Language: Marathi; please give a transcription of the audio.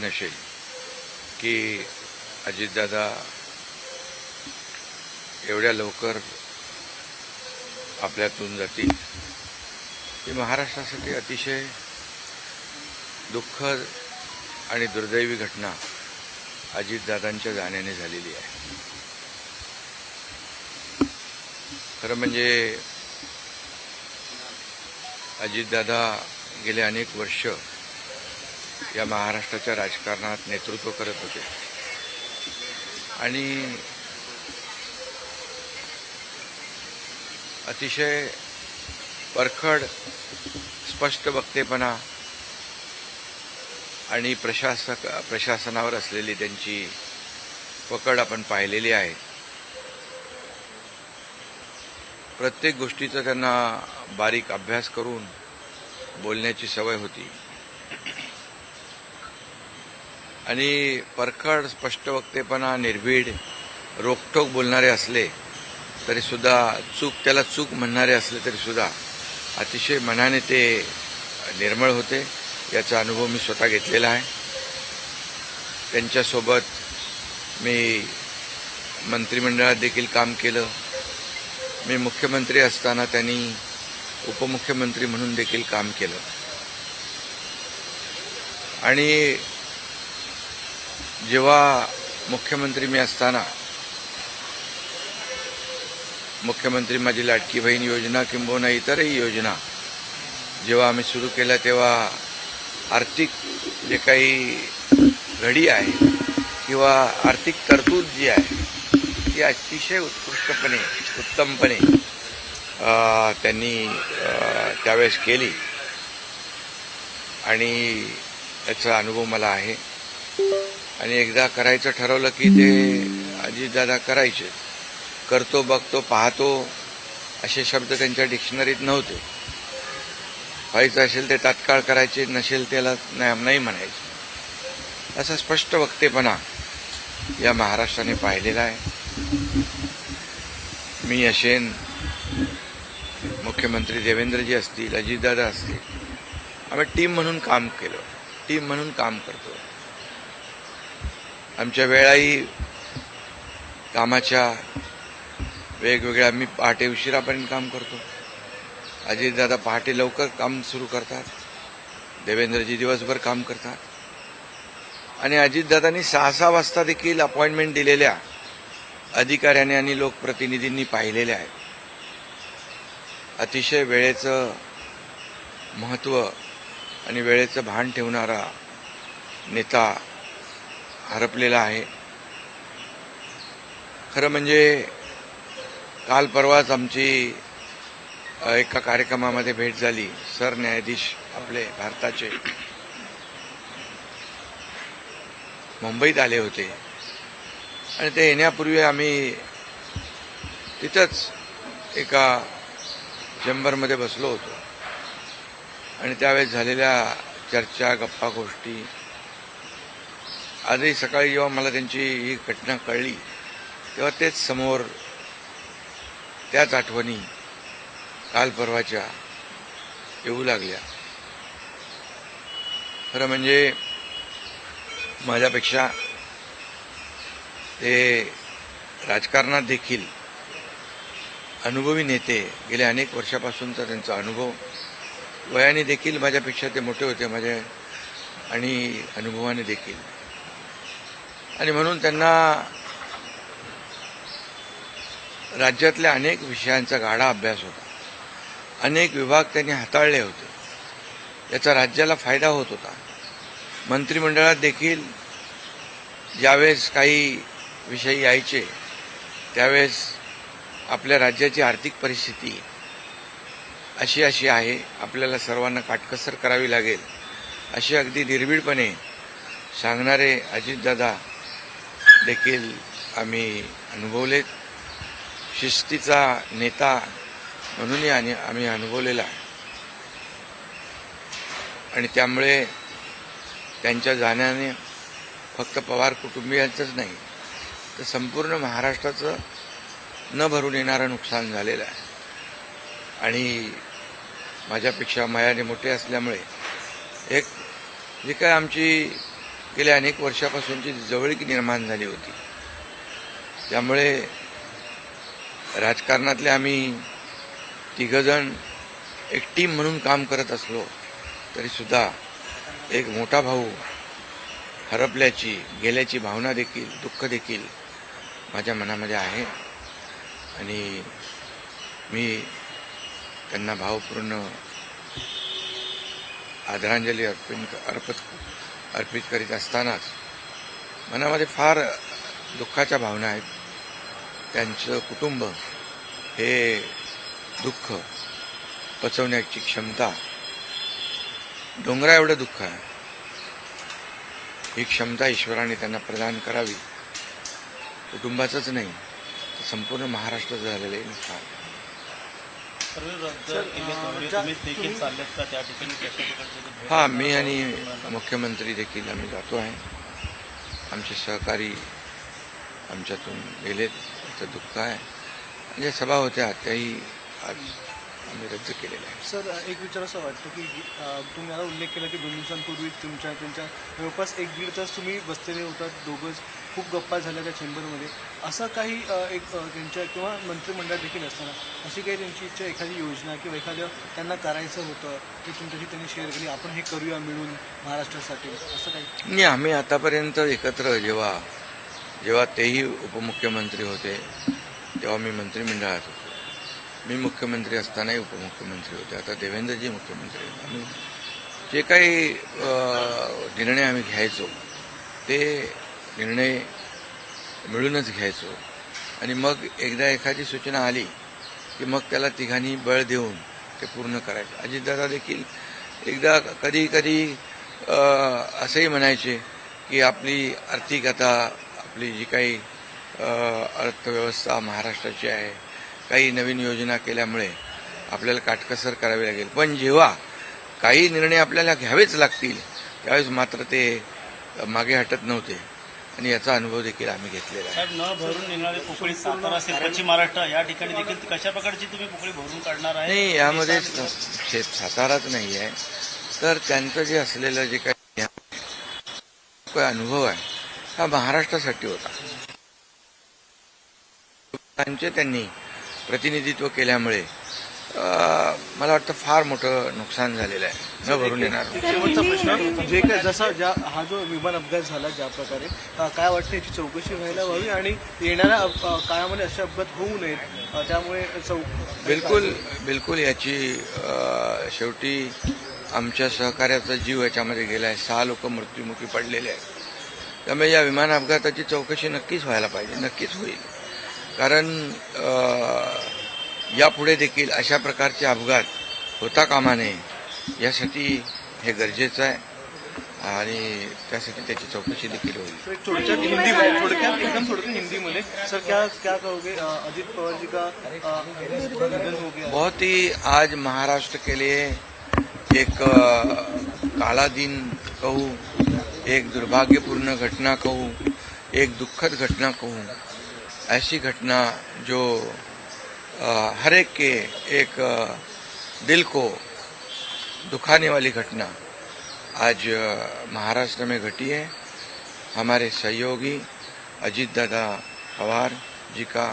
नसेल की अजितदादा एवढ्या लवकर आपल्यातून जातील ही महाराष्ट्रासाठी अतिशय दुःखद आणि दुर्दैवी घटना अजितदादांच्या जाण्याने झालेली आहे. खरं म्हणजे अजितदादा गेले अनेक वर्ष या महाराष्ट्राच्या राजकारणात नेतृत्व करत होते आणि अतिशय परखड स्पष्ट वक्तेपणा आणि प्रशासनावर असलेली त्यांची पकड आपण पाहिलेली आहे. प्रत्येक गोष्टीचा त्यांना बारीक अभ्यास करून बोलण्याची सवय होती आणि परखड स्पष्ट वक्तेपणा, निर्भीड, रोखठोक बोलणारे असले तरी सुद्धा त्याला चूक म्हणणारे असले तरी सुद्धा अतिशय मनाने ते निर्मळ होते. याचा अनुभव मी स्वतः घेतलेला आहे. त्यांच्यासोबत मी मंत्रिमंडळात देखील काम केलं. मी मुख्यमंत्री असताना त्यांनी उपमुख्यमंत्री म्हणून देखील काम केलं आणि जेव्हा मुख्यमंत्री मी असताना मुख्यमंत्री माझी लाडकी बहीण योजना किंबहुना इतरही योजना जेव्हा आम्ही सुरू केल्या तेव्हा आर्थिक जे काही घडी आहे किंवा आर्थिक तरतूद जी आहे ती अतिशय उत्तमपणे त्यांनी त्यावेळेस केली आणि याचा अनुभव मला आहे. आणि एकदा करायचं ठरवलं की ते अजितदादा करायचे. करतो, बघतो, पाहतो असे शब्द त्यांच्या डिक्शनरीत नव्हते. व्हायचं असेल ते तात्काळ करायचे, नसेल त्याला नाही म्हणायचे. असा स्पष्ट वक्तेपणा या महाराष्ट्राने पाहिलेला आहे. मी असेन, मुख्यमंत्री देवेंद्रजी असतील, अजितदादा असतील, आम्ही टीम म्हणून काम केलं, टीम म्हणून काम करतो. आमच्या वेळाही कामाच्या वेगवेगळ्या, आम्ही पहाटे उशिरापर्यंत काम करतो. अजितदादा पहाटे लवकर काम सुरू करतात, देवेंद्रजी दिवसभर काम करतात. आणि अजितदादांनी 6-6 वाजता देखील अपॉइंटमेंट दिलेल्या अधिकाऱ्यांनी आणि लोकप्रतिनिधींनी पाहिलेल्या आहेत. अतिशय वेळेचं महत्त्व आणि वेळेचं भान ठेवणारा नेता हरपलेला आहे. खरं म्हणजे काल परवाच आमची एका कार्यक्रमामध्ये भेट झाली. सरन्यायाधीश आपले भारताचे मुंबईत आले होते आणि ते येण्यापूर्वी आम्ही तिथंच एका चेंबरमध्ये बसलो होतो आणि त्यावेळेस झालेल्या चर्चा, गप्पा गोष्टी, आजही सकाळी जेव्हा मला त्यांची ही घटना कळली तेव्हा तेच समोर त्याच आठवणी काल परवाच्या येऊ लागल्या. खरं म्हणजे माझ्यापेक्षा ते राजकारणात देखील अनुभवी नेते, गेल्या अनेक वर्षापासूनचा त्यांचा अनुभव, वयाने देखील माझ्यापेक्षा ते मोठे होते माझ्या आणि अनुभवाने देखील. आणि म्हणून त्यांना राज्यातल्या अनेक विषयांचा गाढा अभ्यास होता. अनेक विभाग त्यांनी हाताळले होते. याचा राज्याला फायदा होत होता. मंत्रिमंडळात देखील ज्यावेळेस काही विषय यायचे त्यावेळेस आपल्या राज्याची आर्थिक परिस्थिती अशी आहे, आपल्याला सर्वांना काटकसर करावी लागेल, अशी अगदी निर्भीडपणे सांगणारे अजितदादा देखील आम्ही अनुभवलेत. शिस्तीचा नेता म्हणूनही आम्ही अनुभवलेला आहे. आणि त्यामुळे त्यांच्या जाण्याने फक्त पवार कुटुंबियांचंच नाही तर संपूर्ण महाराष्ट्राचं न भरून येणारं नुकसान झालेलं आहे. आणि माझ्यापेक्षा वयाने मोठे असल्यामुळे एक जी काय आमची गेल्या अनेक वर्षापासूनची जवळीक निर्माण झाली होती. त्यामुळे राजकारणातले आम्ही तिघजण एक टीम म्हणून काम करत असलो तरीसुद्धा एक मोठा भाऊ हरपल्याची गेल्याची भावना देखील, दुःख देखील माझ्या मनामध्ये आहे आणि मी त्यांना भावपूर्ण आदरांजली अर्पित करीत असतानाच मनामध्ये फार दुःखाच्या भावना आहेत. त्यांचं कुटुंब हे दुःख पचवण्याची क्षमता डोंगरा एवढं दुःख आहे. ही क्षमता ईश्वराने त्यांना प्रदान करावी. कुटुंबाचंच नाही तर संपूर्ण महाराष्ट्राचं झालेलं आहे नुकसान. हा, मी आणि मुख्यमंत्री देखील आम्ही जातो आहे. आमचे सहकारी आमच्यातून गेलेत, त्याचं दुःख आहे. ज्या सभा होत्या त्याही आज आम्ही रद्द केलेल्या आहे. सर, एक विचार असं वाटतं की तुम्ही आता उल्लेख केला की 2 दिवसांपूर्वी त्यांच्या जवळपास 1-1.5 तास तुम्ही बसलेले होतात दोघंच, खूप गप्पा झाल्या त्या चेंबरमध्ये. असं काही एक त्यांच्या किंवा मंत्रिमंडळात देखील असताना अशी काही त्यांची इच्छा, एखादी योजना किंवा एखादं त्यांना करायचं होतं ते तुमच्याशी त्यांनी शेअर केली, आपण हे करूया मिळून महाराष्ट्रासाठी, असं काही? नाही, आम्ही आतापर्यंत एकत्र जेव्हा तेही उपमुख्यमंत्री होते तेव्हा मी मंत्रिमंडळात होतो. मी मुख्यमंत्री असतानाही उपमुख्यमंत्री होते. आता देवेंद्रजी मुख्यमंत्री होते. आम्ही जे काही निर्णय आम्ही घ्यायचो ते निर्णय मिळूनच घ्यायचो आणि मग एकदा एखादी सूचना आली की मग त्याला तिघांनी बळ देऊन ते पूर्ण करायचं. अजितदादा देखील एकदा कधी असंही म्हणायचे की आपली आर्थिकता, आपली जी काही अर्थव्यवस्था महाराष्ट्राची आहे, काही नवीन योजना केल्यामुळे आपल्याला काटकसर करावी लागेल, पण जेव्हा काही निर्णय आपल्याला घ्यावेच लागतील त्यावेळेस मात्र ते मागे हटत नव्हते आणि याचा अनुभव देखील आम्ही घेतलेला आहे. न भरून निघणारे पोकळी सातारा असेल, पश्चिम महाराष्ट्र या ठिकाणी देखील कशा प्रकारची तुम्ही पोकळी भरून काढणार आहे? नाही, यामध्ये साताराच नाही आहे तर त्यांचं जे असलेलं जे काही अनुभव आहे हा महाराष्ट्रासाठी होता. त्यांनी प्रतिनिधित्व केल्यामुळे मला वाटतं फार मोठं नुकसान झालेलं आहे, न भरून येणार. शेवटचा प्रश्न, जे काय जसा हा जो विमान अपघात झाला ज्या प्रकारे, काय वाटतं याची चौकशी व्हायला हवी आणि येणाऱ्या काळामध्ये असे अपघात होऊ नयेत, त्यामुळे बिलकुल याची शेवटी आमच्या सहकार्याचा जीव याच्यामध्ये गेला आहे. 6 लोक मृत्युमुखी पडलेले आहेत. त्यामुळे या विमान अपघाताची चौकशी नक्कीच व्हायला पाहिजे, नक्कीच होईल. कारण यापुढे देखील अशा प्रकारचे अपघात होता कामा नये यासाठी हे गरजेचं आहे आणि त्यासाठी त्याची चौकशी देखील होईल. थोडक्यात हिंदीमध्ये सर, क्या कहोगे? अजित पवार जी का निधन हो गया. बहुत ही आज महाराष्ट्र के लिए एक काला दिन कहूँ, एक दुर्भाग्यपूर्ण घटना कहूँ, एक दुखद घटना कहूँ, ऐसी घटना जो हर एक के एक दिल को दुखाने वाली घटना आज महाराष्ट्र में घटी है. हमारे सहयोगी अजीत दादा पवार जी का